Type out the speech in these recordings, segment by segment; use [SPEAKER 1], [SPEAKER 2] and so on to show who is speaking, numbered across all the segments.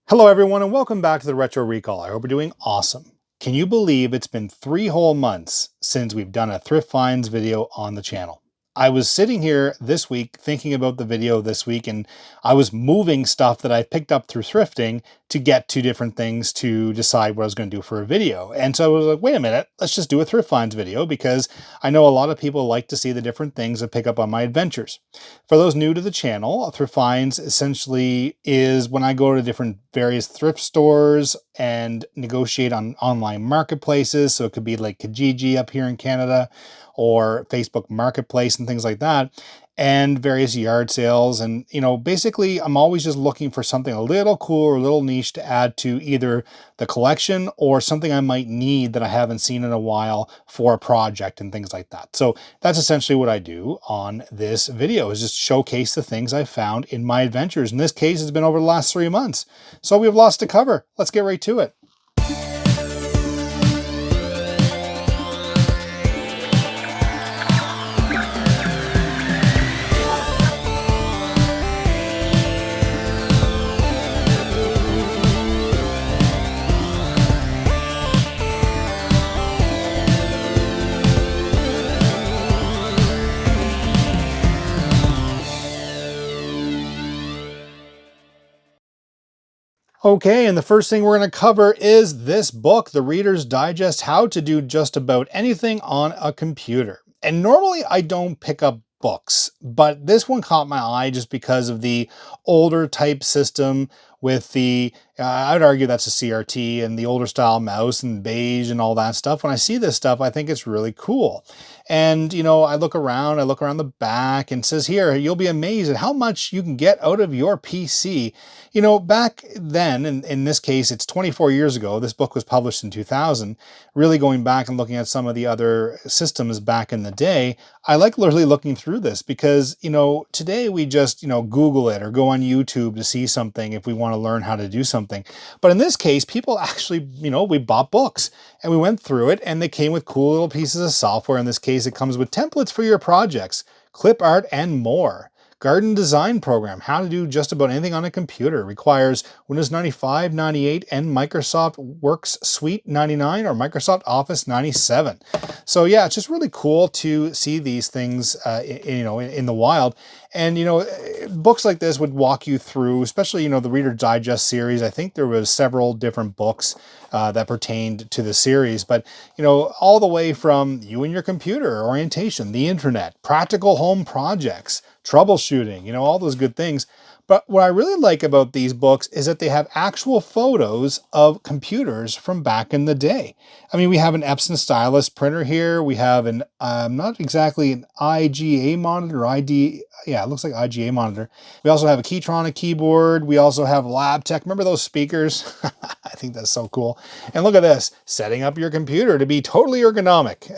[SPEAKER 1] Hello everyone and welcome back to the Retro Recall. I hope you're doing awesome. Can you believe it's been 3 whole months since we've done a Thrift Finds video on the channel? I was sitting here this week thinking about the video this week, and I was moving stuff that I picked up through thrifting to get to different things to decide what I was going to do for a video. And so I was like, wait a minute, let's just do a Thrift Finds video because I know a lot of people like to see the different things I pick up on my adventures. For those new to the channel, Thrift Finds essentially is when I go to different various thrift stores and negotiate on online marketplaces. So it could be like Kijiji up here in Canada or Facebook Marketplace and things like that, and various yard sales. And, basically I'm always just looking for something a little cool or a little niche to add to either the collection or something I might need that I haven't seen in a while for a project and things like that. So that's essentially what I do on this video, is just showcase the things I found in my adventures. In this case, it's been over the last 3 months. So we have lots to cover. Let's get right to it. Okay, and the first thing we're going to cover is this book, The Reader's Digest: How to Do Just About Anything on a Computer. And normally I don't pick up books, but this one caught my eye just because of the older type system with the, I would argue that's a CRT, and the older style mouse and beige and all that stuff. When I see this stuff, I think it's really cool. And, I look around the back, and it says here, you'll be amazed at how much you can get out of your PC. Back then, in this case, it's 24 years ago, this book was published in 2000, really going back and looking at some of the other systems back in the day, I like literally looking through this because, today we just, Google it or go on YouTube to see something if we want to learn how to do something. But in this case, people actually, we bought books and we went through it, and they came with cool little pieces of software. In this case, it comes with templates for your projects, clip art, and more. Garden design program, how to do just about anything on a computer. Requires Windows 95, 98, and Microsoft Works Suite 99 or Microsoft Office 97. So yeah, it's just really cool to see these things, in the wild. And, books like this would walk you through, especially, the Reader Digest series. I think there was several different books that pertained to the series, but, all the way from you and your computer, orientation, the internet, practical home projects, troubleshooting, all those good things. But what I really like about these books is that they have actual photos of computers from back in the day. I mean, we have an Epson stylus printer here. We have an, not exactly an IGA monitor, yeah, it looks like IGA monitor. We also have a Keytronic keyboard. We also have LabTech. Remember those speakers? I think that's so cool. And look at this, setting up your computer to be totally ergonomic.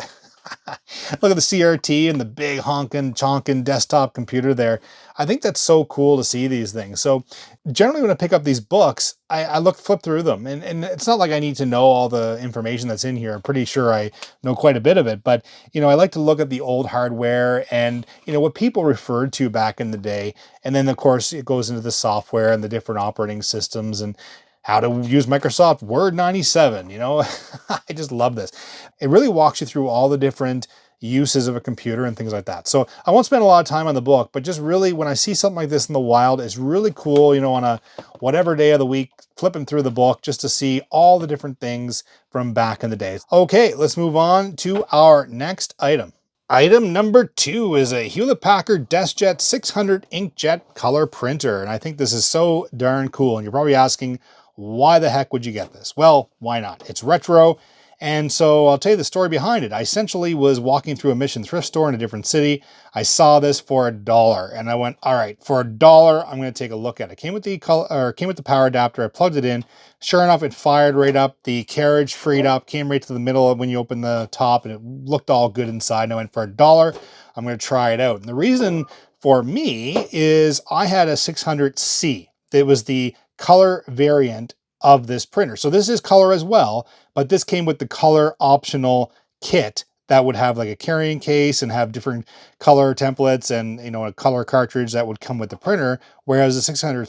[SPEAKER 1] Look at the CRT and the big honkin' chonkin' desktop computer there. I think that's so cool to see these things. So generally when I pick up these books, I flip through them, and it's not like I need to know all the information that's in here. I'm pretty sure I know quite a bit of it, but I like to look at the old hardware and what people referred to back in the day. And then of course it goes into the software and the different operating systems and how to use Microsoft Word 97, I just love this. It really walks you through all the different uses of a computer and things like that. So I won't spend a lot of time on the book, but just really when I see something like this in the wild, it's really cool, on a whatever day of the week, flipping through the book just to see all the different things from back in the day. Okay, let's move on to our next item. Item number 2 is a Hewlett-Packard Deskjet 600 inkjet color printer. And I think this is so darn cool. And you're probably asking, why the heck would you get this? Well, why not? It's retro. And so I'll tell you the story behind it. I essentially was walking through a Mission thrift store in a different city. I saw this for $1 and I went, all right, for $1, I'm going to take a look at it. Came with the power adapter. I plugged it in. Sure enough, it fired right up. The carriage freed up, came right to the middle when you open the top, and it looked all good inside. And I went, for $1, I'm going to try it out. And the reason for me is I had a 600C. It was the color variant of this printer. So this is color as well, but this came with the color optional kit that would have like a carrying case and have different color templates and, you know, a color cartridge that would come with the printer. Whereas the 600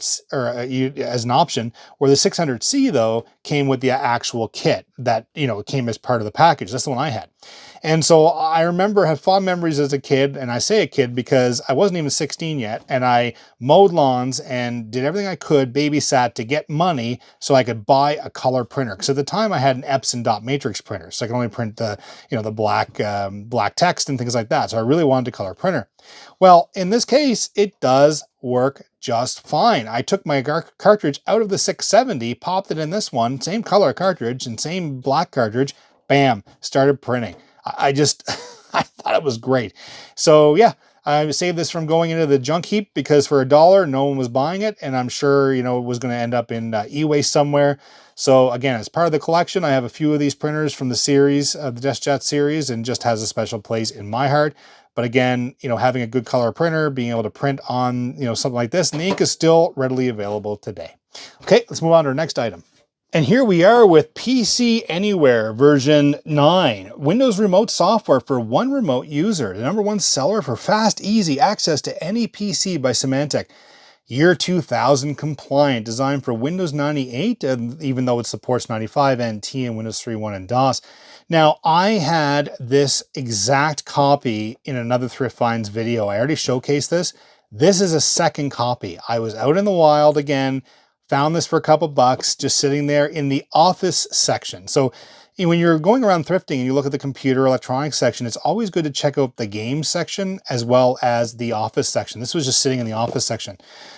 [SPEAKER 1] as an option, where the 600C though came with the actual kit that, you know, came as part of the package. That's the one I had. And so I remember, had fond memories as a kid, and I say a kid because I wasn't even 16 yet, and I mowed lawns and did everything I could, babysat to get money so I could buy a color printer. Because at the time I had an Epson dot matrix printer, so I could only print the, you know, the black text and things like that. So I really wanted a color printer. Well, in this case, it does work just fine. I took my cartridge out of the 670, popped it in this one, same color cartridge and same black cartridge, bam, started printing. I just, I thought it was great. So yeah, I saved this from going into the junk heap because for $1, no one was buying it. And I'm sure, you know, it was going to end up in e-waste somewhere. So again, as part of the collection, I have a few of these printers from the series, the Deskjet series, and just has a special place in my heart. But again, you know, having a good color printer, being able to print on, you know, something like this, and the ink is still readily available today. Okay, let's move on to our next item. And here we are with PC Anywhere version 9, Windows remote software for one remote user, the #1 seller for fast, easy access to any PC by Symantec. Year 2000 compliant, designed for Windows 98, even though it supports 95 NT and Windows 3.1 and DOS. Now, I had this exact copy in another Thrift Finds video. I already showcased this. This is a second copy. I was out in the wild again, found this for a couple bucks, just sitting there in the office section. So when you're going around thrifting and you look at the computer electronics section, it's always good to check out the games section as well as the office section. This was just sitting in the office section.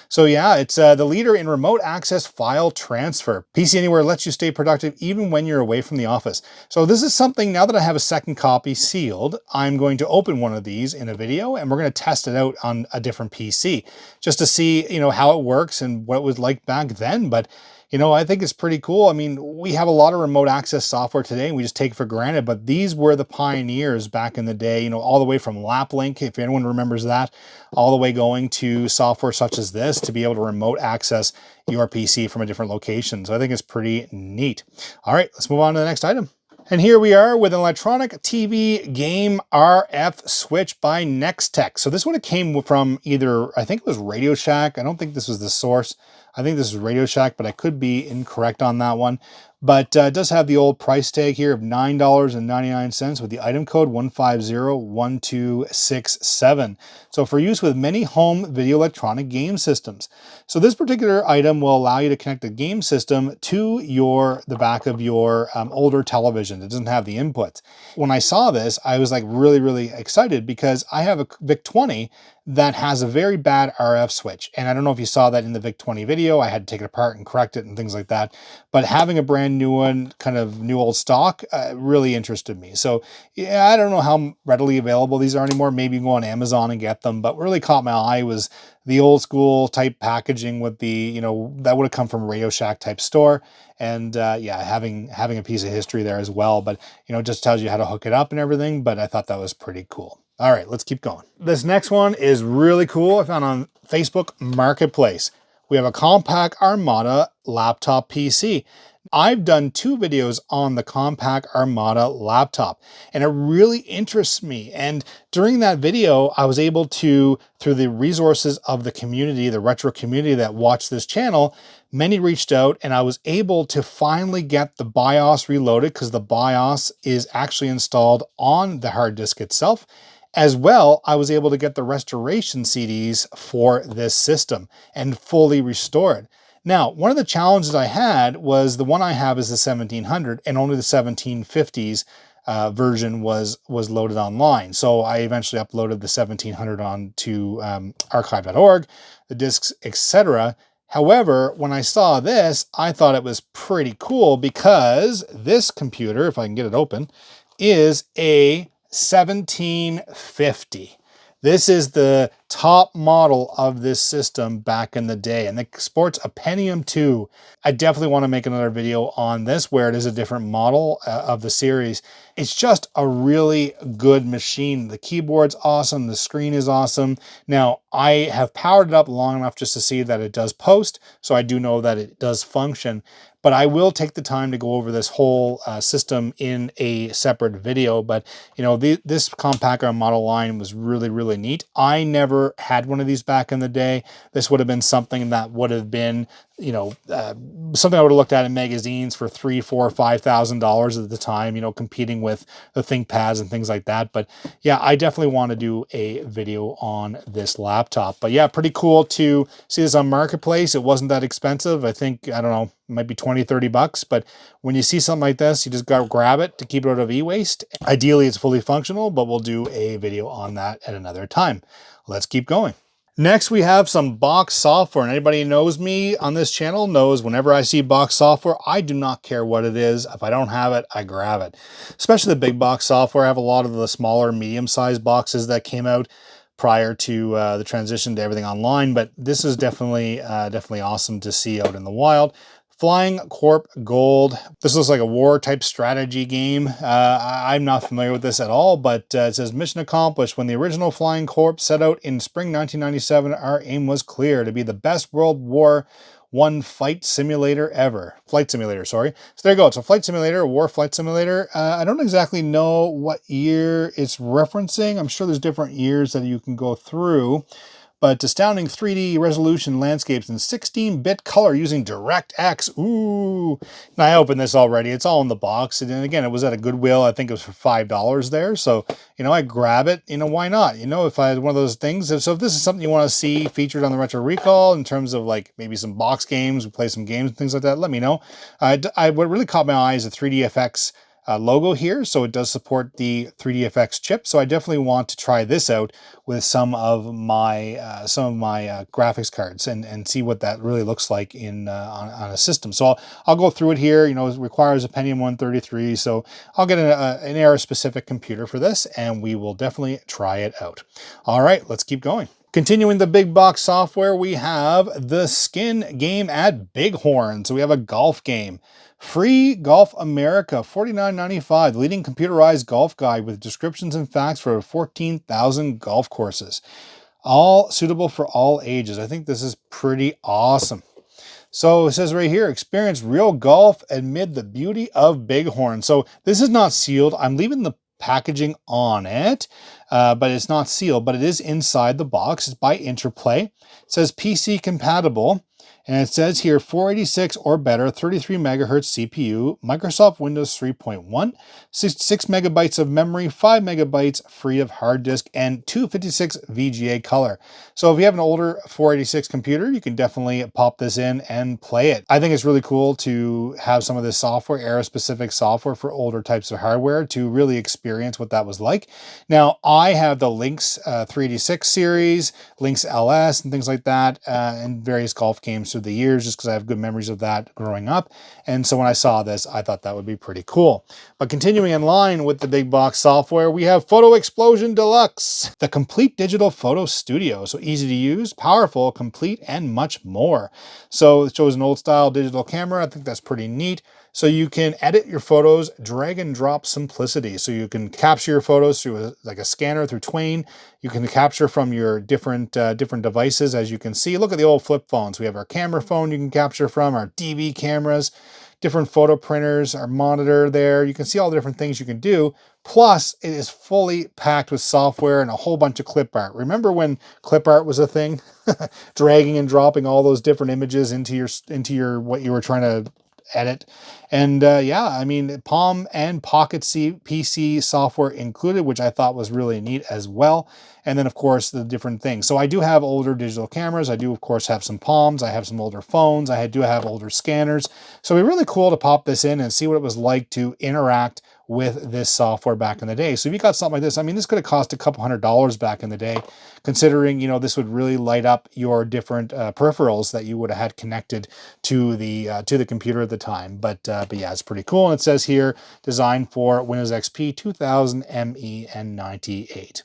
[SPEAKER 1] So yeah, it's the leader in remote access file transfer. PC Anywhere lets you stay productive even when you're away from the office. So this is something, now that I have a second copy sealed, I'm going to open one of these in a video and we're going to test it out on a different PC just to see, you know, how it works and what it was like back then. But you know, I think it's pretty cool. I mean, we have a lot of remote access software today and we just take it for granted, but these were the pioneers back in the day, you know, all the way from LapLink, if anyone remembers that, all the way going to software such as this to be able to remote access your PC from a different location. So I think it's pretty neat. All right, let's move on to the next item. And here we are with an electronic TV game RF switch by Nextech. So this one, it came from either, I think it was Radio Shack. I don't think this was the source. I think this is Radio Shack, but I could be incorrect on that one. But it does have the old price tag here of $9.99 with the item code 1501267. So for use with many home video electronic game systems. So this particular item will allow you to connect the game system to the back of your older television. It doesn't have the inputs. When I saw this, I was like really excited because I have a VIC-20 that has a very bad RF switch. And I don't know if you saw that in the VIC-20 video. I had to take it apart and correct it and things like that. But having a brand new one, kind of new old stock, really interested me. So yeah, I don't know how readily available these are anymore. Maybe you can go on Amazon and get them. But what really caught my eye was the old school type packaging with the, you know, that would have come from a Radio Shack type store. And yeah, having a piece of history there as well. But, you know, it just tells you how to hook it up and everything. But I thought that was pretty cool. All right, let's keep going. This next one is really cool. I found on Facebook Marketplace. We have a Compaq Armada laptop PC. I've done 2 videos on the Compaq Armada laptop, and it really interests me. And during that video, I was able to, through the resources of the community, the retro community that watched this channel, many reached out and I was able to finally get the BIOS reloaded because the BIOS is actually installed on the hard disk itself. As well, I was able to get the restoration CDs for this system and fully restored. Now, one of the challenges I had was the one I have is the 1700 and only the 1750s version was loaded online. So I eventually uploaded the 1700 onto archive.org, the discs, etc. However, when I saw this, I thought it was pretty cool because this computer, if I can get it open, is a 1750. This is the top model of this system back in the day, and it sports a Pentium 2. I definitely want to make another video on this where it is a different model of the series. It's just a really good machine. The keyboard's awesome. The screen is awesome. Now, I have powered it up long enough just to see that it does post, so I do know that it does function. But I will take the time to go over this whole system in a separate video. But, you know, this Compaq Armada line was really, really neat. I never had one of these back in the day. This would have been something that would have been, you know, something I would have looked at in magazines for $3,000, $4,000, $5,000 at the time, you know, competing with the ThinkPads and things like that. But yeah, I definitely want to do a video on this laptop. But yeah, pretty cool to see this on Marketplace. It wasn't that expensive. I think, I don't know, it might be 20, 30 bucks. But when you see something like this, you just got to grab it to keep it out of e-waste. Ideally, it's fully functional, but we'll do a video on that at another time. Let's keep going. Next, we have some box software, and anybody who knows me on this channel knows whenever I see box software, I do not care what it is. If I don't have it, I grab it. Especially the big box software. I have a lot of the smaller, medium-sized boxes that came out prior to the transition to everything online, but this is definitely awesome to see out in the wild. Flying Corp Gold. This looks like a war type strategy game. I'm not familiar with this at all, but it says mission accomplished. When the original Flying Corp set out in spring 1997, our aim was clear: to be the best World War I flight simulator ever. Flight simulator, sorry. So there you go. It's a flight simulator, a war flight simulator. I don't exactly know what year it's referencing. I'm sure there's different years that you can go through. But astounding 3D resolution landscapes in 16-bit color using DirectX. Ooh. And I opened this already. It's all in the box. And again, it was at a Goodwill. I think it was for $5 there. So, you know, I grab it. You know, why not? You know, if I had one of those things. So if this is something you want to see featured on the Retro Recall in terms of like maybe some box games, we play some games and things like that, let me know. What really caught my eye is the 3DFX logo here, so it does support the 3DFX chip. So I definitely want to try this out with some of my graphics cards and see what that really looks like in on a system. So I'll go through it here. You know, it requires a Pentium 133, so I'll get an era specific computer for this, and we will definitely try it out. All right, let's keep going. Continuing the big box software, we have the skin game at Bighorn. So we have a golf game. Free Golf America, $49.95, leading computerized golf guide with descriptions and facts for 14,000 golf courses. All suitable for all ages. I think this is pretty awesome. So it says right here, experience real golf amid the beauty of Bighorn. So this is not sealed. I'm leaving the packaging on it, but it's not sealed, but it is inside the box. It's by Interplay. It says PC compatible. And it says here 486 or better, 33 megahertz CPU, Microsoft Windows 3.1, 6 megabytes of memory, 5 megabytes free of hard disk, and 256 VGA color. So if you have an older 486 computer, you can definitely pop this in and play it. I think it's really cool to have some of this software, era-specific software for older types of hardware to really experience what that was like. Now, I have the Lynx 386 series, Lynx LS, and things like that, and various golf games through the years, just because I have good memories of that growing up. And so when I saw this, I thought that would be pretty cool. But continuing in line with the big box software, we have Photo Explosion Deluxe, the complete digital photo studio. So easy to use, powerful, complete, and much more. So it shows an old style digital camera. I think that's pretty neat. So you can edit your photos, drag and drop simplicity. So you can capture your photos through like a scanner through Twain. You can capture from your different devices, as you can see. Look at the old flip phones. We have our camera phone you can capture from, our DV cameras, different photo printers, our monitor there. You can see all the different things you can do. Plus, it is fully packed with software and a whole bunch of clip art. Remember when clip art was a thing? Dragging and dropping all those different images into your what you were trying to edit. And yeah, I mean, Palm and Pocket PC software included, which I thought was really neat as well. And then of course the different things. So I do have older digital cameras. I do of course have some Palms. I have some older phones. I do have older scanners. So it'd be really cool to pop this in and see what it was like to interact with this software back in the day. So if you got something like this, I mean, this could have cost a couple $100 back in the day, considering, you know, this would really light up your different peripherals that you would have had connected to the computer at the time. But yeah, it's pretty cool. And it says here, designed for Windows XP 2000 ME and 98.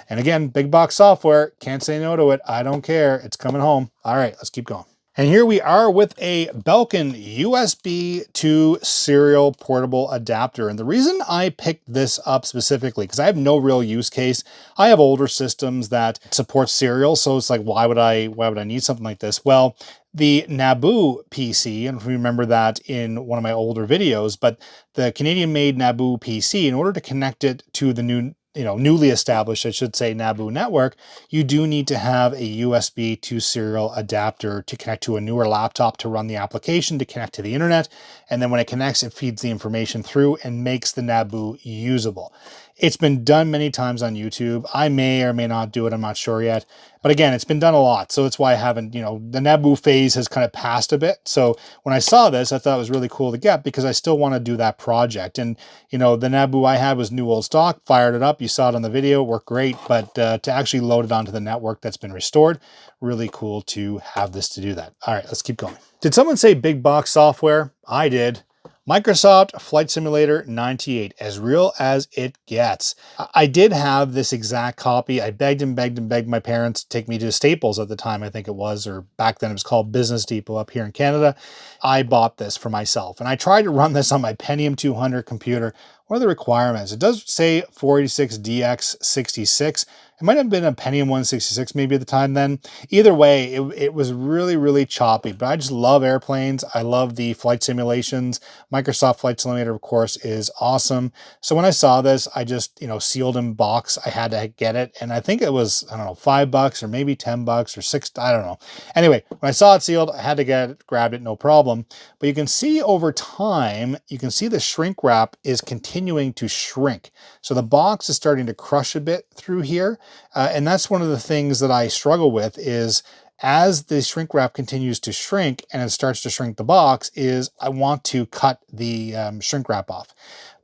[SPEAKER 1] And again, big box software, can't say no to it. I don't care. It's coming home. All right, let's keep going. And here we are with a Belkin USB to serial portable adapter. And the reason I picked this up specifically, because I have no real use case. I have older systems that support serial, so it's like, why would I need something like this? Well, the Naboo PC, and if you remember that in one of my older videos, but the Canadian-made Naboo PC, in order to connect it to the newly established, I should say, Naboo network, you do need to have a USB to serial adapter to connect to a newer laptop to run the application, to connect to the internet. And then when it connects, it feeds the information through and makes the Naboo usable. It's been done many times on YouTube. I may or may not do it. I'm not sure yet. But again, it's been done a lot. So that's why I haven't, the Naboo phase has kind of passed a bit. So when I saw this, I thought it was really cool to get because I still want to do that project. And, the Naboo I had was new old stock, fired it up. You saw it on the video, worked great. But to actually load it onto the network that's been restored, really cool to have this to do that. All right, let's keep going. Did someone say big box software? I did. Microsoft Flight Simulator 98, as real as it gets. I did have this exact copy. I begged and begged and begged my parents to take me to Staples at the time, I think it was, or back then it was called Business Depot up here in Canada. I bought this for myself, and I tried to run this on my Pentium 200 computer. What are the requirements? It does say 486DX66. It might have been a Pentium 166 maybe at the time then. Either way, it was really, really choppy, but I just love airplanes. I love the flight simulations. Microsoft Flight Simulator, of course, is awesome. So when I saw this, I just, sealed in box. I had to get it. And I think it was, I don't know, $5 or maybe $10 or $6, I don't know. Anyway, when I saw it sealed, I had to get it, grabbed it, no problem. But you can see over time, you can see the shrink wrap is continuing to shrink. So the box is starting to crush a bit through here. And that's one of the things that I struggle with is as the shrink wrap continues to shrink and it starts to shrink the box is I want to cut the shrink wrap off.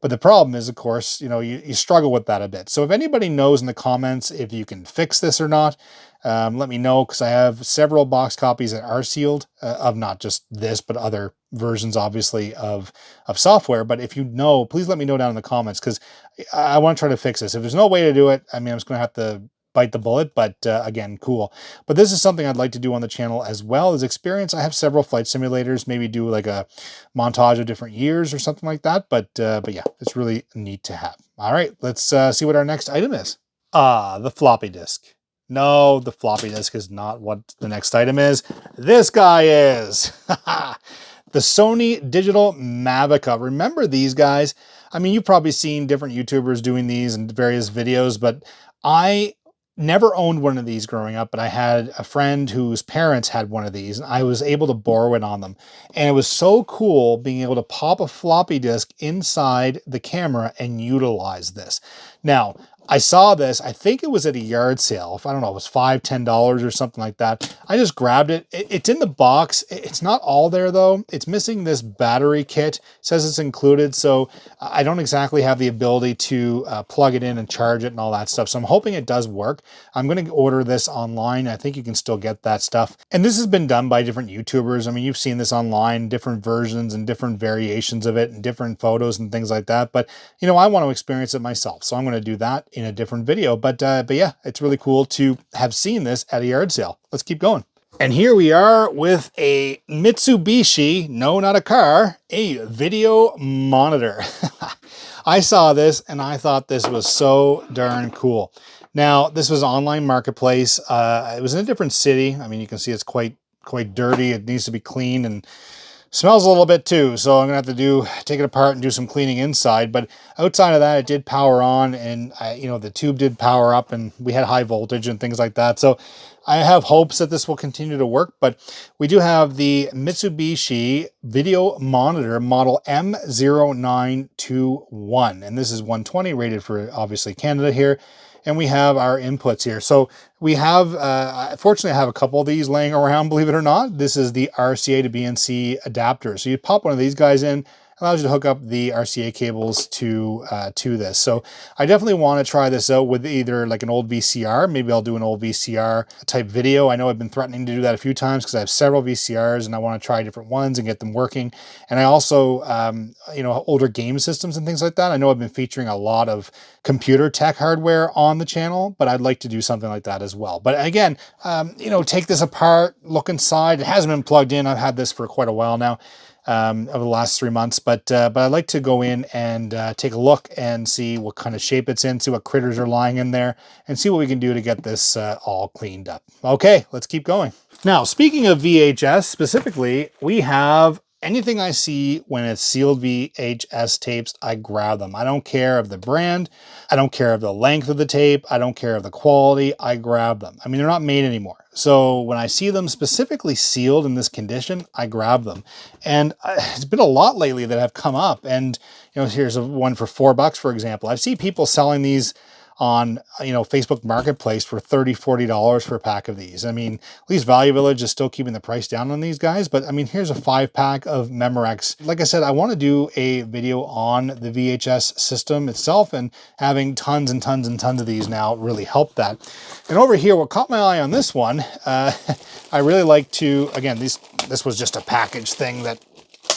[SPEAKER 1] But the problem is, of course, you struggle with that a bit. So if anybody knows in the comments if you can fix this or not, let me know, because I have several box copies that are sealed of not just this, but other versions, obviously, of software. But if you know, please let me know down in the comments, because I want to try to fix this. If there's no way to do it, I mean, I'm just going to have to bite the bullet, but again, cool. But this is something I'd like to do on the channel as well as experience. I have several flight simulators, maybe do like a montage of different years or something like that. But yeah, it's really neat to have. All right, let's see what our next item is. The floppy disk. No, the floppy disk is not what the next item is. This guy is. The Sony Digital Mavica. Remember these guys? I mean, you've probably seen different YouTubers doing these in various videos, but I never owned one of these growing up, but I had a friend whose parents had one of these, and I was able to borrow it on them. And it was so cool being able to pop a floppy disk inside the camera and utilize this. Now, I saw this, I think it was at a yard sale. I don't know, it was $5, $10 or something like that. I just grabbed it. It's in the box. It's not all there though. It's missing this battery kit. It says it's included, so I don't exactly have the ability to plug it in and charge it and all that stuff. So I'm hoping it does work. I'm going to order this online. I think you can still get that stuff. And this has been done by different YouTubers. I mean, you've seen this online, different versions and different variations of it and different photos and things like that. But, I want to experience it myself. So I'm going to do that in a different video. But yeah, it's really cool to have seen this at a yard sale. Let's keep going. And here we are with a Mitsubishi, no, not a car, a video monitor. I saw this and I thought this was so darn cool. Now, this was online marketplace. It was in a different city. I mean, you can see it's quite dirty. It needs to be cleaned and smells a little bit too. So I'm gonna have to take it apart and do some cleaning inside. But outside of that, it did power on, and the tube did power up, and we had high voltage and things like that. So I have hopes that this will continue to work. But we do have the Mitsubishi video monitor model M0921, and this is 120 rated for obviously Canada here. And we have our inputs here. So we have, fortunately I have a couple of these laying around, believe it or not. This is the RCA to BNC adapter. So you pop one of these guys in, allows you to hook up the RCA cables to this. So I definitely want to try this out with either like an old VCR. Maybe I'll do an old VCR type video. I know I've been threatening to do that a few times because I have several VCRs and I want to try different ones and get them working. And I also, you know, older game systems and things like that. I know I've been featuring a lot of computer tech hardware on the channel, but I'd like to do something like that as well. But again, you know, take this apart, look inside. It hasn't been plugged in. I've had this for quite a while now, over the last 3 months, but I'd like to go in and take a look and see what kind of shape it's in, see what critters are lying in there, and see what we can do to get this all cleaned up. Okay, let's keep going. Now, speaking of VHS specifically, we have anything I see when it's sealed VHS tapes, I grab them. I don't care of the brand. I don't care of the length of the tape. I don't care of the quality. I grab them. I mean, they're not made anymore. So when I see them specifically sealed in this condition, I grab them. And it's been a lot lately that have come up. And, you know, here's one for $4, for example. I've seen people selling these on, you know, Facebook Marketplace for $30, $40 for a pack of these. I mean, at least Value Village is still keeping the price down on these guys, but I mean, here's a 5-pack of Memorex. Like I said, I want to do a video on the VHS system itself, and having tons and tons and tons of these now really helped that. And over here, what caught my eye on this one, I really like to, again, this was just a package thing that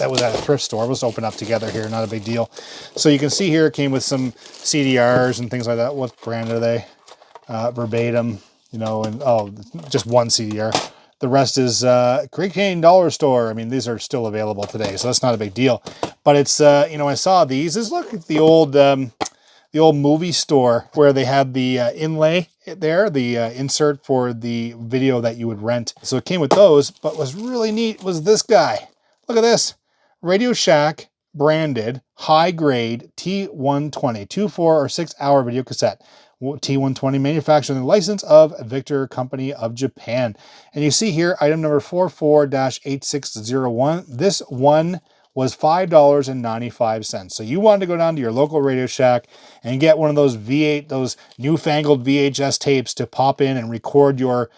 [SPEAKER 1] was at a thrift store. Let's open up together here, not a big deal. So you can see here it came with some CDRs and things like that. What brand are they? Verbatim, you know, and oh, just one CDR. The rest is Great Canadian Dollar Store. I mean, these are still available today, so that's not a big deal. But it's, you know, I saw these. Look at the old movie store where they had the inlay there, the insert for the video that you would rent. So it came with those, but what's really neat was this guy. Look at this. Radio Shack branded high grade T120, 2, 4, or 6 hour video cassette. T120 manufactured and license of Victor Company of Japan. And you see here item number 44-8601. This one was $5.95. So you wanted to go down to your local Radio Shack and get one of those those newfangled VHS tapes to pop in and record your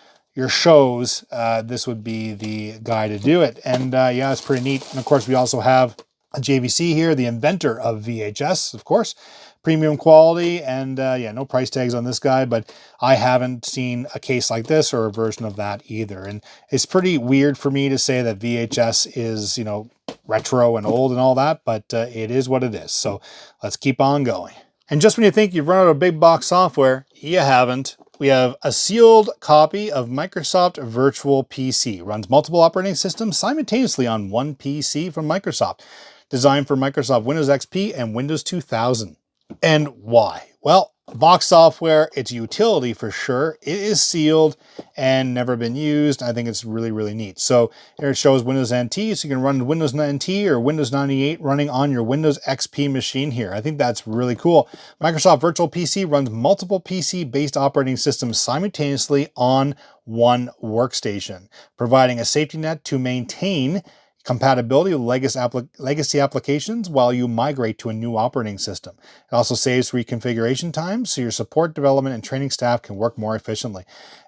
[SPEAKER 1] shows. This would be the guy to do it. And yeah, it's pretty neat. And of course, we also have a JVC here, the inventor of VHS, of course. Premium quality, and yeah, no price tags on this guy, but I haven't seen a case like this or a version of that either. And it's pretty weird for me to say that VHS is, you know, retro and old and all that, but it is what it is. So let's keep on going. And just when you think you've run out of big box software, you haven't. We have a sealed copy of Microsoft Virtual PC. Runs multiple operating systems simultaneously on one PC from Microsoft. Designed for Microsoft Windows XP and Windows 2000. And why? Well, box software, it's a utility for sure. It is sealed and never been used. I think it's really, really neat. So here it shows Windows NT, so you can run Windows NT or Windows 98 running on your Windows XP machine here. I think that's really cool. Microsoft Virtual PC runs multiple PC-based operating systems simultaneously on one workstation, providing a safety net to maintain compatibility with legacy applications while you migrate to a new operating system. It also saves reconfiguration time, so your support, development, and training staff can work more efficiently.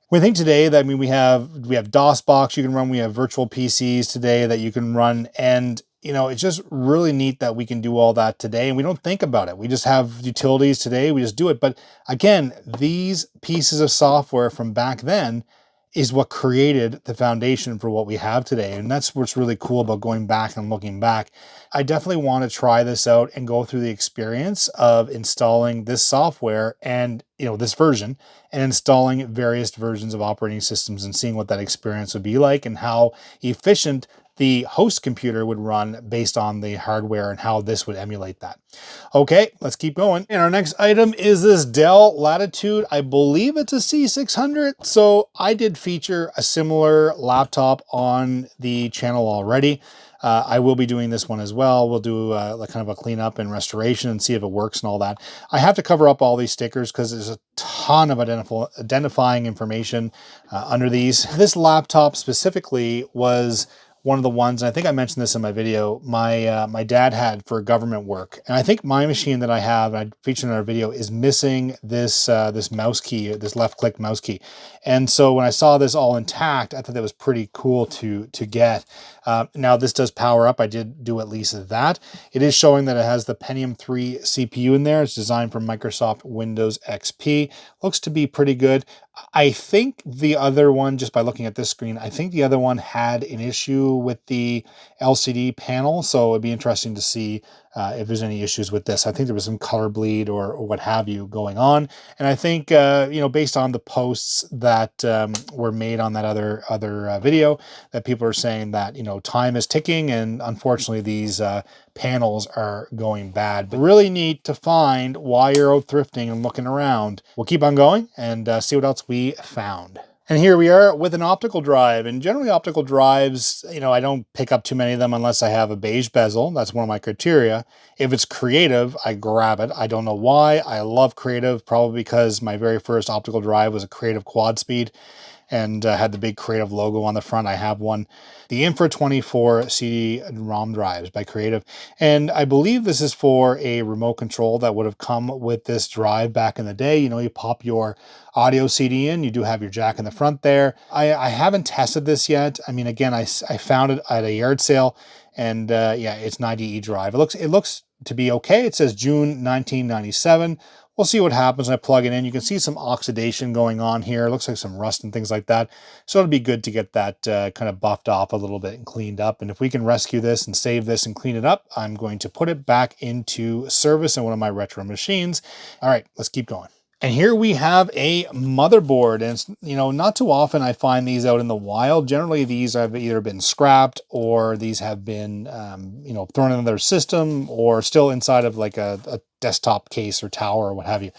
[SPEAKER 1] We think today that, I mean, we have DOSBox you can run, we have virtual PCs today that you can run, and you know, it's just really neat that we can do all that today and we don't think about it. We just have utilities today, we just do it. But again, these pieces of software from back then is what created the foundation for what we have today. And that's what's really cool about going back and looking back. I definitely want to try this out and go through the experience of installing this software and, you know, this version, and installing various versions of operating systems and seeing what that experience would be like and how efficient the host computer would run based on the hardware and how this would emulate that. Okay, let's keep going. And our next item is this Dell Latitude. I believe it's a C600. So I did feature a similar laptop on the channel already. I will be doing this one as well. We'll do like kind of a cleanup and restoration and see if it works and all that. I have to cover up all these stickers because there's a ton of identifying information under these. This laptop specifically was one of the ones, and I think I mentioned this in my video, my dad had for government work. And I think my machine that I have, and I featured in our video, is missing this this mouse key, this left click mouse key. And so when I saw this all intact, I thought that was pretty cool to get. Now this does power up. I did do at least that. It is showing that it has the Pentium 3 CPU in there. It's designed for Microsoft Windows XP. Looks to be pretty good. I think the other one, just by looking at this screen, I think the other one had an issue with the LCD panel. So it'd be interesting to see if there's any issues with this. I think there was some color bleed or what have you going on. And I think, you know, based on the posts that were made on that other video, that people are saying that, you know, time is ticking and unfortunately these panels are going bad. But really neat to find while you're out thrifting and looking around. We'll keep on going and see what else we found. And here we are with an optical drive. And generally optical drives, you know, I don't pick up too many of them unless I have a beige bezel. That's one of my criteria. If it's creative, I grab it. I don't know why. I love creative, probably because my very first optical drive was a creative quad speed and had the big Creative logo on the front. I have one, the Infra 24 CD-ROM drives by Creative. And I believe this is for a remote control that would have come with this drive back in the day. You know, you pop your audio CD in, you do have your jack in the front there. I haven't tested this yet. I mean, again, I found it at a yard sale and yeah, it's 90E drive. It looks to be okay. It says June 1997. We'll see what happens when I plug it in. You can see some oxidation going on here. It looks like some rust and things like that. So it'll be good to get that kind of buffed off a little bit and cleaned up. And if we can rescue this and save this and clean it up, I'm going to put it back into service in one of my retro machines. All right, let's keep going. And here we have a motherboard, and you know, not too often I find these out in the wild. Generally, these have either been scrapped or these have been, you know, thrown in their system or still inside of like a desktop case or tower or what have you.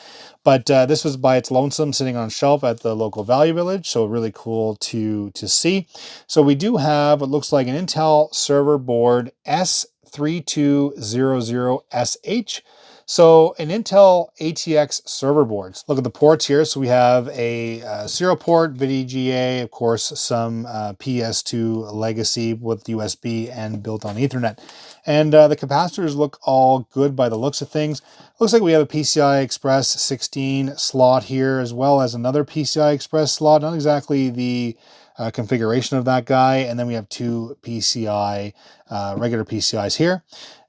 [SPEAKER 1] But this was by its lonesome, sitting on a shelf at the local Value Village, so really cool to see. So we do have what looks like an Intel server board S3200SH. So an Intel ATX server boards. Look at the ports here. So we have a serial port, VGA, of course, some PS2 legacy with USB and built on Ethernet. And the capacitors look all good by the looks of things. Looks like we have a PCI Express 16 slot here, as well as another PCI Express slot. Not exactly the configuration of that guy. And then we have two PCI, regular PCIs here.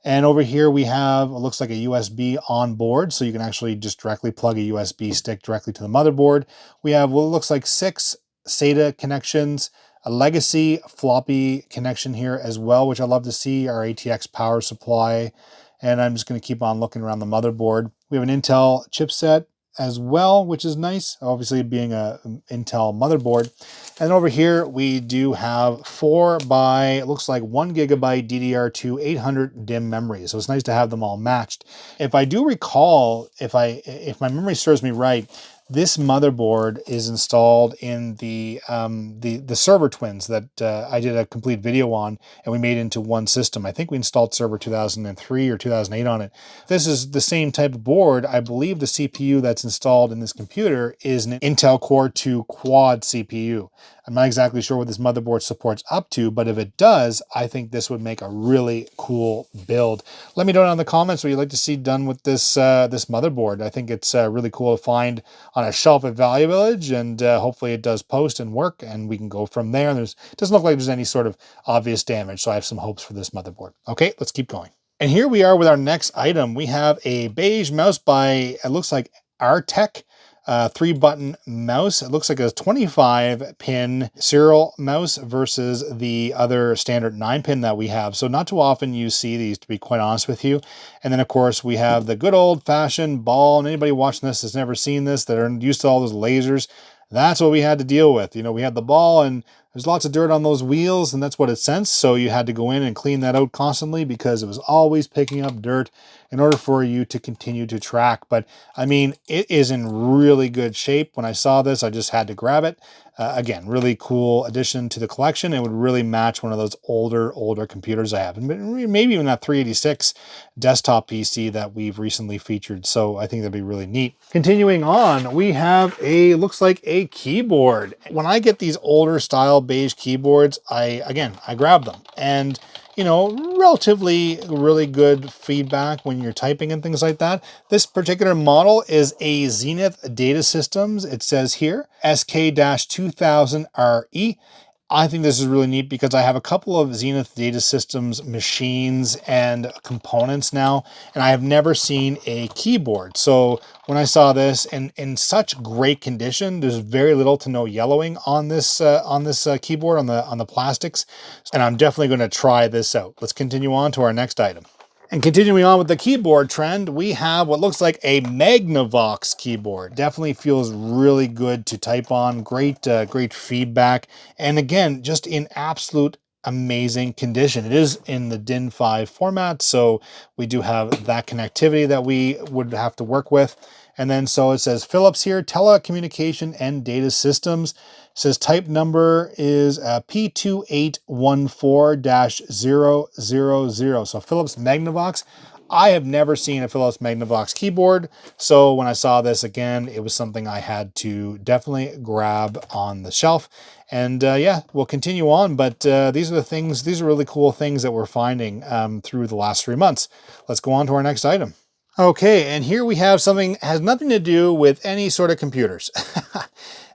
[SPEAKER 1] And over here we have, it looks like a USB on board, so you can actually just directly plug a USB stick directly to the motherboard. We have what looks like 6 SATA connections, a legacy floppy connection here as well, which I love to see, our ATX power supply. And I'm just going to keep on looking around the motherboard. We have an Intel chipset as well, which is nice, obviously being a Intel motherboard. And over here we do have 4 by, it looks like 1 gigabyte DDR2 800 DIMM memory. So it's nice to have them all matched. If I do recall, if my memory serves me right, this motherboard is installed in the server twins that I did a complete video on, and we made into one system. I think we installed server 2003 or 2008 on it. This is the same type of board. I believe the CPU that's installed in this computer is an Intel Core 2 quad CPU. I'm not exactly sure what this motherboard supports up to, but if it does, I think this would make a really cool build. Let me know down in the comments what you'd like to see done with this this motherboard. I think it's really cool to find on a shelf at Value Village, and hopefully it does post and work, and we can go from there. It doesn't look like there's any sort of obvious damage, so I have some hopes for this motherboard. Okay, let's keep going. And here we are with our next item. We have a beige mouse by, it looks like Artec. 3-button mouse. It looks like a 25-pin serial mouse versus the other standard 9-pin that we have. So not too often you see these, to be quite honest with you. And then of course we have the good old-fashioned ball. And anybody watching this has never seen this, that are used to all those lasers. That's what we had to deal with. You know, we had the ball and there's lots of dirt on those wheels, and that's what it sensed. So you had to go in and clean that out constantly because it was always picking up dirt in order for you to continue to track. But I mean, it is in really good shape. When I saw this, I just had to grab it. Again, really cool addition to the collection. It would really match one of those older computers I have, and maybe even that 386 desktop PC that we've recently featured. So I think that'd be really neat. Continuing on, we have looks like a keyboard. When I get these older style beige keyboards, I grab them, and relatively really good feedback when you're typing and things like that. This particular model is a Zenith Data Systems. It says here SK-2000RE. I think this is really neat because I have a couple of Zenith Data Systems machines and components now, and I have never seen a keyboard. So when I saw this in such great condition, there's very little to no yellowing on this keyboard, on the plastics, and I'm definitely going to try this out. Let's continue on to our next item. And continuing on with the keyboard trend, we have what looks like a Magnavox keyboard. Definitely feels really good to type on. Great feedback. And again, just in absolute amazing condition. It is in the DIN 5 format, so we do have that connectivity that we would have to work with. And then so it says Philips here, telecommunication and data systems. It says type number is P2814-000. So Philips Magnavox. I have never seen a Philips Magnavox keyboard. So when I saw this again, it was something I had to definitely grab on the shelf. And yeah, we'll continue on. But these are really cool things that we're finding through the last 3 months. Let's go on to our next item. Okay, and here we have something that has nothing to do with any sort of computers.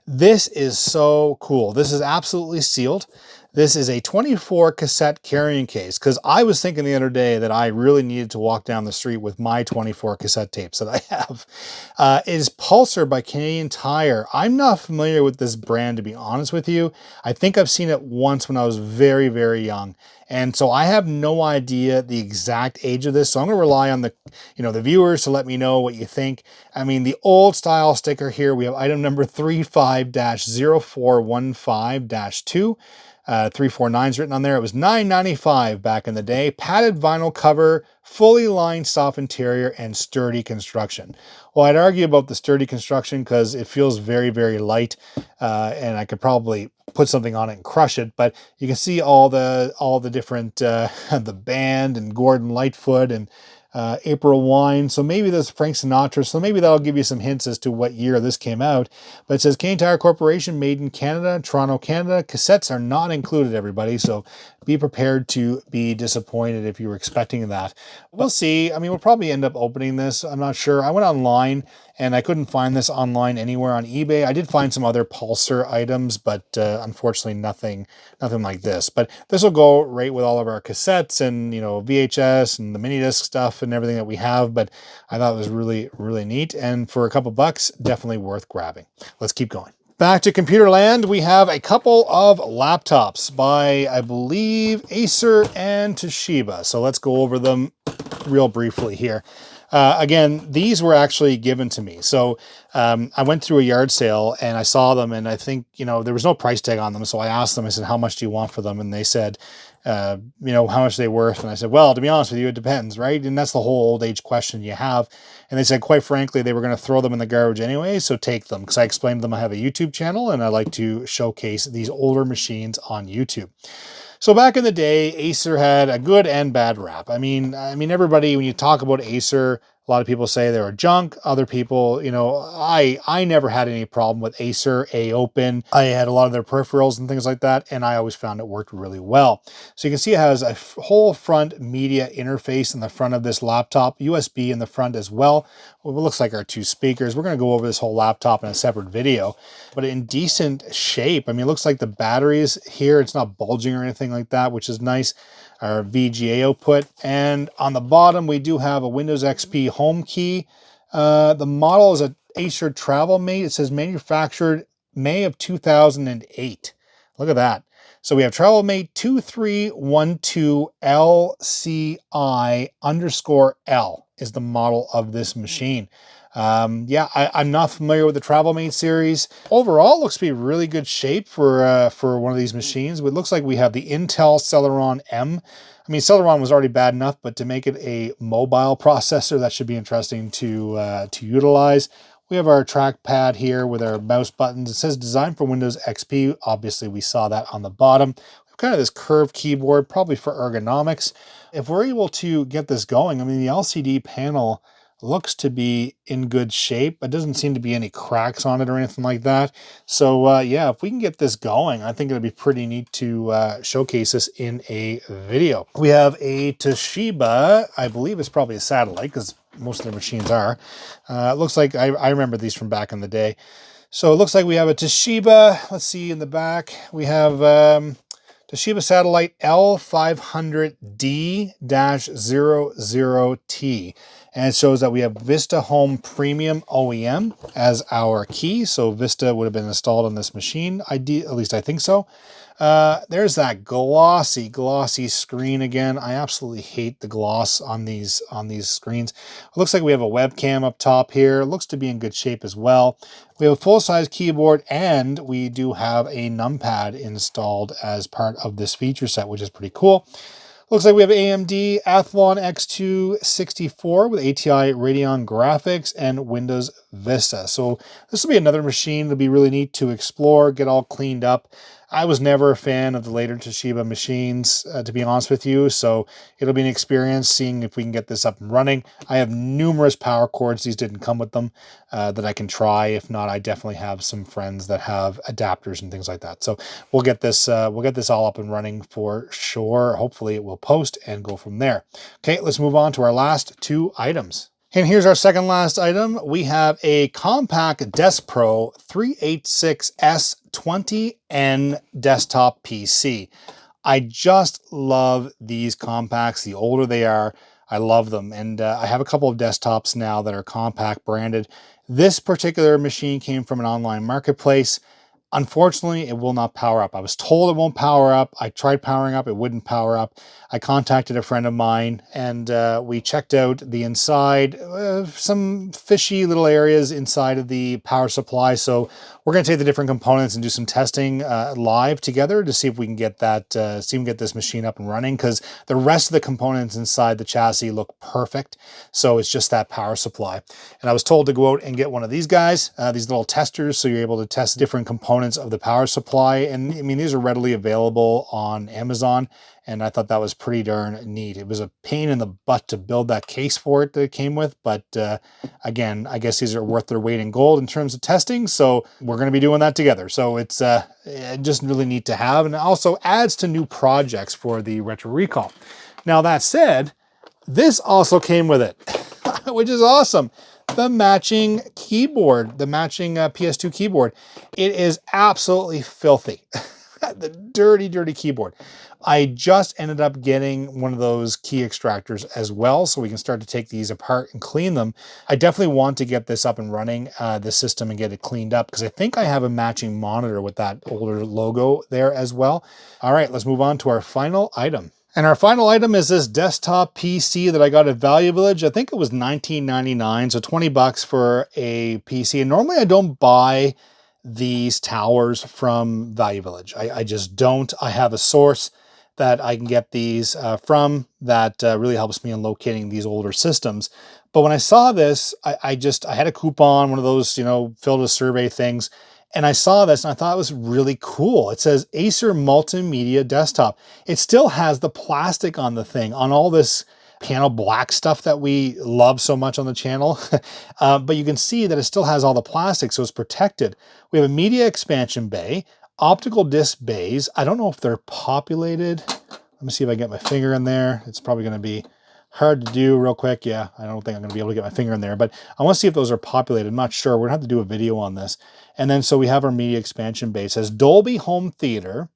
[SPEAKER 1] This is so cool. This is absolutely sealed. This is a 24 cassette carrying case, because I was thinking the other day that I really needed to walk down the street with my 24 cassette tapes that I have. It is Pulsar by Canadian Tire. I'm not familiar with this brand, to be honest with you. I think I've seen it once when I was very, very young. And so I have no idea the exact age of this. So I'm going to rely on the viewers to let me know what you think. I mean, the old style sticker here, we have item number 35-0415-2. 349 is written on there. It was $9.95 back in the day. Padded vinyl cover, fully lined soft interior, and sturdy construction. Well, I'd argue about the sturdy construction because it feels very, very light, and I could probably put something on it and crush it. But you can see all the different the band and Gordon Lightfoot and April Wine. So maybe there's Frank Sinatra. So maybe that'll give you some hints as to what year this came out. But it says Canadian Tire Corporation, made in Canada, Toronto, Canada. Cassettes are not included, everybody. So be prepared to be disappointed if you were expecting that. We'll see. I mean, we'll probably end up opening this. I'm not sure. I went online and I couldn't find this online anywhere on eBay. I did find some other Pulsar items, but unfortunately nothing like this. But this will go right with all of our cassettes and, VHS and the mini disc stuff and everything that we have. But I thought it was really, really neat. And for a couple bucks, definitely worth grabbing. Let's keep going. Back to computer land, we have a couple of laptops by, I believe, Acer and Toshiba. So let's go over them real briefly here. Again, these were actually given to me. So I went through a yard sale and I saw them, and I think, there was no price tag on them. So I asked them, I said, how much do you want for them? And they said, how much are they worth? And I said, well, to be honest with you, it depends, right? And that's the whole old age question you have. And they said, quite frankly, they were going to throw them in the garbage anyway, so take them. Because I explained to them I have a YouTube channel and I like to showcase these older machines on YouTube. So back in the day, Acer had a good and bad rap. I mean, everybody, when you talk about Acer, a lot of people say they were junk. Other people, I never had any problem with Acer, Open. I had a lot of their peripherals and things like that, and I always found it worked really well. So you can see it has a whole front media interface in the front of this laptop, USB in the front as well. Well, it looks like our two speakers. We're going to go over this whole laptop in a separate video, but in decent shape. I mean, it looks like the batteries here, it's not bulging or anything like that, which is nice. Our VGA output, and on the bottom we do have a Windows XP home key. The model is an Acer TravelMate. It says manufactured May of 2008. Look at that. So we have TravelMate 2312LCI_L is the model of this machine. Yeah, I'm not familiar with the TravelMate series. Overall, looks to be really good shape for one of these machines. But it looks like we have the Intel Celeron M. I mean, Celeron was already bad enough, but to make it a mobile processor, that should be interesting to utilize. We have our trackpad here with our mouse buttons. It says designed for Windows XP. Obviously, we saw that on the bottom. We've kind of this curved keyboard, probably for ergonomics. If we're able to get this going, I mean, the LCD panel looks to be in good shape. It doesn't seem to be any cracks on it or anything like that. So yeah, if we can get this going, I think it'll be pretty neat to showcase this in a video. We have a Toshiba. I believe it's probably a satellite because most of their machines are. It looks like I remember these from back in the day. So it looks like we have a Toshiba. Let's see in the back. We have Toshiba Satellite L500D-00T. And it shows that we have Vista Home Premium OEM as our key. So Vista would have been installed on this machine. At least I think so. There's that glossy screen again. I absolutely hate the gloss on these screens. It looks like we have a webcam up top here. It looks to be in good shape as well. We have a full-size keyboard, and we do have a numpad installed as part of this feature set, which is pretty cool. Looks like we have AMD Athlon X2 64 with ATI Radeon graphics and Windows Vista. So this will be another machine that'll be really neat to explore, get all cleaned up. I was never a fan of the later Toshiba machines, to be honest with you, so it'll be an experience seeing if we can get this up and running. I have numerous power cords. These didn't come with them that I can try. If not, I definitely have some friends that have adapters and things like that. So we'll get this all up and running for sure. Hopefully it will post and go from there. Okay, let's move on to our last two items. And here's our second last item. We have a Compaq Deskpro 386S20N desktop PC. I just love these Compaqs. The older they are, I love them. And I have a couple of desktops now that are Compaq branded. This particular machine came from an online marketplace. Unfortunately, it will not power up. I was told it won't power up. I tried powering up, it wouldn't power up. I contacted a friend of mine and we checked out the inside, some fishy little areas inside of the power supply. So we're going to take the different components and do some testing live together to see if we can get that, get this machine up and running, because the rest of the components inside the chassis look perfect. So it's just that power supply. And I was told to go out and get one of these guys, these little testers, so you're able to test different components of the power supply. And I mean, these are readily available on Amazon, and I thought that was pretty darn neat. It was a pain in the butt to build that case for it that it came with, but again, I guess these are worth their weight in gold in terms of testing, so we're going to be doing that together. So it's just really neat to have, and it also adds to new projects for the Retro Recall. Now that said, this also came with it, which is awesome. The matching keyboard, the matching PS2 keyboard. It is absolutely filthy. The dirty keyboard. I just ended up getting one of those key extractors as well, so we can start to take these apart and clean them. I definitely want to get this up and running, the system, and get it cleaned up, because I think I have a matching monitor with that older logo there as well. All right, let's move on to our final item. And our final item is this desktop PC that I got at Value Village. I think it was $19.99, so 20 bucks for a PC. And normally I don't buy these towers from Value Village. I just don't. I have a source that I can get these from that really helps me in locating these older systems. But when I saw this, I had a coupon, one of those, filled with survey things. And I saw this and I thought it was really cool. It says Acer Multimedia Desktop. It still has the plastic on the thing, on all this piano black stuff that we love so much on the channel. But you can see that it still has all the plastic, so it's protected. We have a media expansion bay, optical disc bays. I don't know if they're populated. Let me see if I get my finger in there. It's probably going to be hard to do real quick. Yeah, I don't think I'm going to be able to get my finger in there, but I want to see if those are populated. I'm not sure. We're going to have to do a video on this. And then so we have our media expansion bay. It says Dolby Home Theater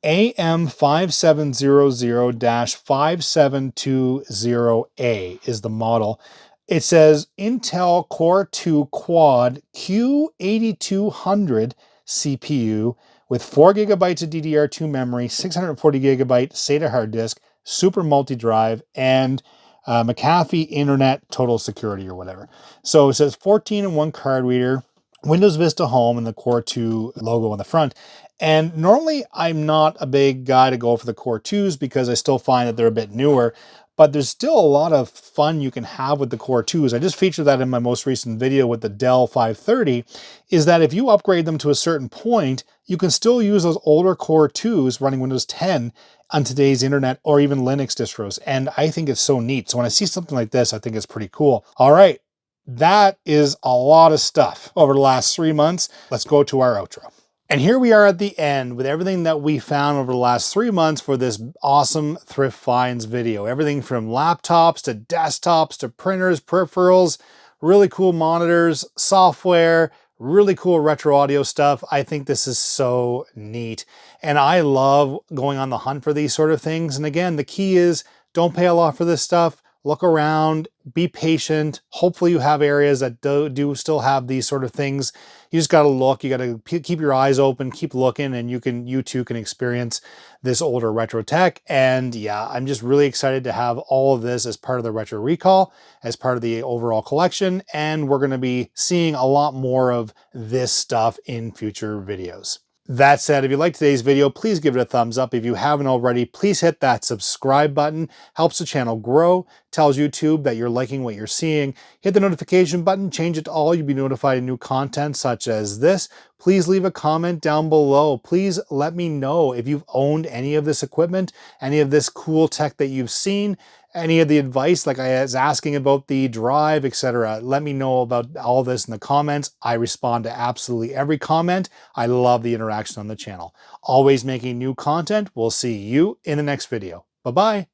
[SPEAKER 1] AM570-5720A is the model. It says Intel Core 2 Quad Q8200 CPU with 4 gigabytes of DDR2 memory, 640 gigabyte SATA hard disk, super multi-drive, and McAfee Internet Total Security or whatever. So it says 14-in-1 card reader, Windows Vista Home, and the Core 2 logo on the front. And normally I'm not a big guy to go for the Core 2s because I still find that they're a bit newer. but there's still a lot of fun you can have with the Core 2s. I just featured that in my most recent video with the Dell 530, is that if you upgrade them to a certain point, you can still use those older Core 2s running Windows 10 on today's internet or even Linux distros. And I think it's so neat. So when I see something like this, I think it's pretty cool. All right, that is a lot of stuff over the last 3 months. Let's go to our outro. And here we are at the end with everything that we found over the last 3 months for this awesome Thrift Finds video. Everything from laptops to desktops to printers, peripherals, really cool monitors, software, really cool retro audio stuff. I think this is so neat. And I love going on the hunt for these sort of things. And again, the key is don't pay a lot for this stuff. Look around, be patient. Hopefully you have areas that do still have these sort of things. You just got to look, you got to keep your eyes open, keep looking, and you too can experience this older retro tech. And yeah, I'm just really excited to have all of this as part of the Retro Recall, as part of the overall collection. And we're going to be seeing a lot more of this stuff in future videos. That said, if you liked today's video, please give it a thumbs up. If you haven't already, please hit that subscribe button. Helps the channel grow, tells YouTube that you're liking what you're seeing. Hit the notification button, change it to all. You'll be notified of new content such as this. Please leave a comment down below. Please let me know if you've owned any of this equipment, any of this cool tech that you've seen, any of the advice like I was asking about the drive, etc. Let me know about all this in the comments. I respond to absolutely every comment. I love the interaction on the channel. Always making new content. We'll see you in the next video. Bye-bye.